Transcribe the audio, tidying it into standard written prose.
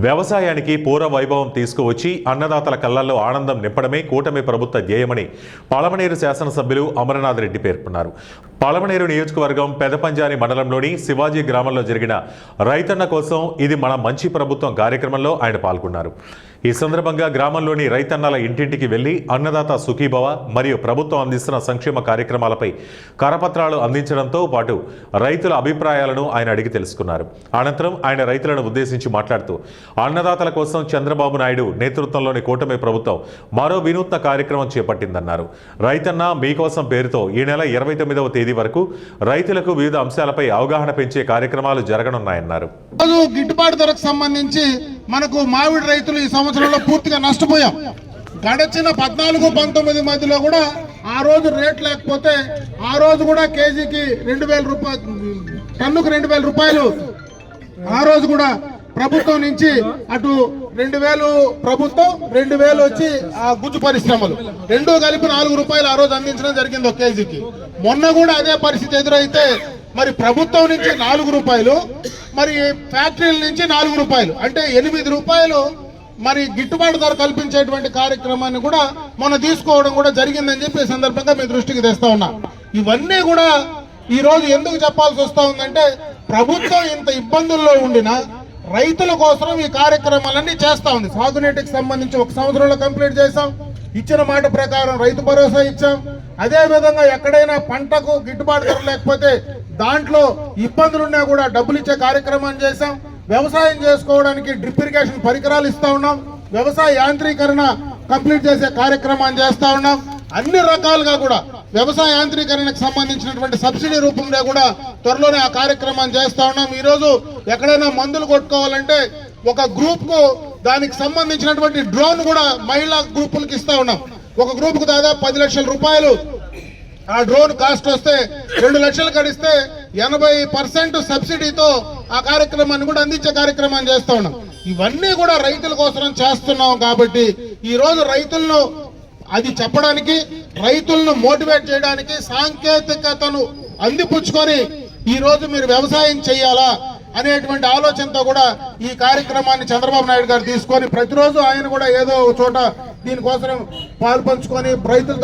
వ్యవసాయానికి పూర్వ వైభవం తీసుకువచ్చి అన్నదాతల కళ్లల్లో ఆనందం నింపడమే కూటమి ప్రభుత్వ ధ్యేయమని పలమనేరు శాసనసభ్యులు అమరనాథ్ రెడ్డి పేర్కొన్నారు. పలమనేరు నియోజకవర్గం పెదపంజాని మండలంలోని శివాజీ గ్రామంలో జరిగిన రైతన్న కోసం ఇది మన మంచి ప్రభుత్వం కార్యక్రమంలో ఆయన పాల్గొన్నారు. ఈ సందర్భంగా గ్రామంలోని రైతన్నల ఇంటింటికి వెళ్లి అన్నదాత సుఖీభవ మరియు ప్రభుత్వం అందిస్తున్న సంక్షేమ కార్యక్రమాలపై కరపత్రాలు అందించడంతో పాటు రైతుల అభిప్రాయాలను ఆయన అడిగి తెలుసుకున్నారు. అనంతరం ఆయన రైతులను ఉద్దేశించి మాట్లాడుతూ అన్నదాతల కోసం చంద్రబాబు నాయుడు నేతృత్వంలోని కూటమి ప్రభుత్వం మరో వినూత్న కార్యక్రమం చేపట్టిందన్నారు. రైతన్న మీకోసం పేరుతో ఈ నెల 29వ తేదీ వరకు రైతులకు వివిధ అంశాలపై అవగాహన పెంచే కార్యక్రమాలు జరగనున్నాయన్నారు. గిట్టుబాటు ధరకు సంబంధించి మనకు మామిడి రైతులు ఈ సంవత్సరంలో పూర్తిగా నష్టపోయాం. గడచిన 14-19 మధ్యలో కూడా ఆ రోజు రేట్ లేకపోతే ఆ రోజు కూడా కేజీకి 2000 రూపాయలు, టన్నుకు 2000 రూపాయలు ఆ రోజు కూడా ప్రభుత్వం నుంచి అటు 2000 ప్రభుత్వం, 2000 వచ్చి ఆ గుజ్జు పరిశ్రమలు రెండూ కలిపి 4 రూపాయలు ఆ రోజు అందించడం జరిగింది ఒక కేజీకి. మొన్న కూడా అదే పరిస్థితి ఎదురైతే మరి ప్రభుత్వం నుంచి 4 రూపాయలు, మరి ఫ్యాక్టరీల నుంచి 4 రూపాయలు, అంటే 8 రూపాయలు మరి గిట్టుబాటు ధర కల్పించేటువంటి కార్యక్రమాన్ని కూడా మనం తీసుకోవడం కూడా జరిగిందని చెప్పి ఈ సందర్భంగా మీ దృష్టికి తెస్తా ఉన్నా. ఇవన్నీ కూడా ఈ రోజు ఎందుకు చెప్పాల్సి వస్తా ఉందంటే ప్రభుత్వం ఇంత ఇబ్బందుల్లో ఉండినా రైతుల కోసం ఈ కార్యక్రమాలన్నీ చేస్తా ఉంది. సాగునీటికి సంబంధించి 1 సంవత్సరంలో కంప్లీట్ చేసాం, ఇచ్చిన మాట ప్రకారం రైతు భరోసా ఇచ్చాం. అదే విధంగా ఎక్కడైనా పంటకు గిట్టుబాటు ధర లేకపోతే దాంట్లో ఇబ్బందులున్నా కూడా డబ్బులు ఇచ్చే కార్యక్రమాన్ని చేశాం. వ్యవసాయం చేసుకోవడానికి డ్రిప్ ఇరిగేషన్ పరికరాలు ఇస్తా ఉన్నాం. వ్యవసాయ యాంత్రీకరణ కంప్లీట్ చేసే కార్యక్రమాన్ని చేస్తా ఉన్నాం. అన్ని రకాలుగా కూడా వ్యవసాయ యాంత్రీకరణకు సంబంధించినటువంటి సబ్సిడీ రూపంలో కూడా త్వరలోనే ఆ కార్యక్రమాన్ని చేస్తా ఉన్నాం. ఈరోజు ఎక్కడైనా మందులు కొట్టుకోవాలంటే ఒక గ్రూప్ కు దానికి సంబంధించినటువంటి డ్రోన్ కూడా మహిళా గ్రూపులకు ఇస్తా ఉన్నాం. ఒక గ్రూప్ కు దాదాపు 10 లక్షల రూపాయలు ఆ డ్రోన్ కాస్ట్ వస్తే 2 లక్షలు కడిస్తే 80% సబ్సిడీతో ఆ కార్యక్రమాన్ని కూడా అందించే కార్యక్రమాన్ని చేస్తా ఉన్నాం. ఇవన్నీ కూడా రైతుల కోసం చేస్తున్నాం. కాబట్టి ఈ రోజు రైతులను అది చెప్పడానికి, రైతులను మోటివేట్ చేయడానికి, సాంకేతికతను అందిపుచ్చుకొని ఈ రోజు మీరు వ్యవసాయం చేయాలా అనేటువంటి ఆలోచనతో కూడా ఈ కార్యక్రమాన్ని చంద్రబాబు నాయుడు గారు తీసుకొని ప్రతిరోజు ఆయన కూడా ఏదో ఒక చోట దీనికోసం పాల్పంచుకొని రైతులతో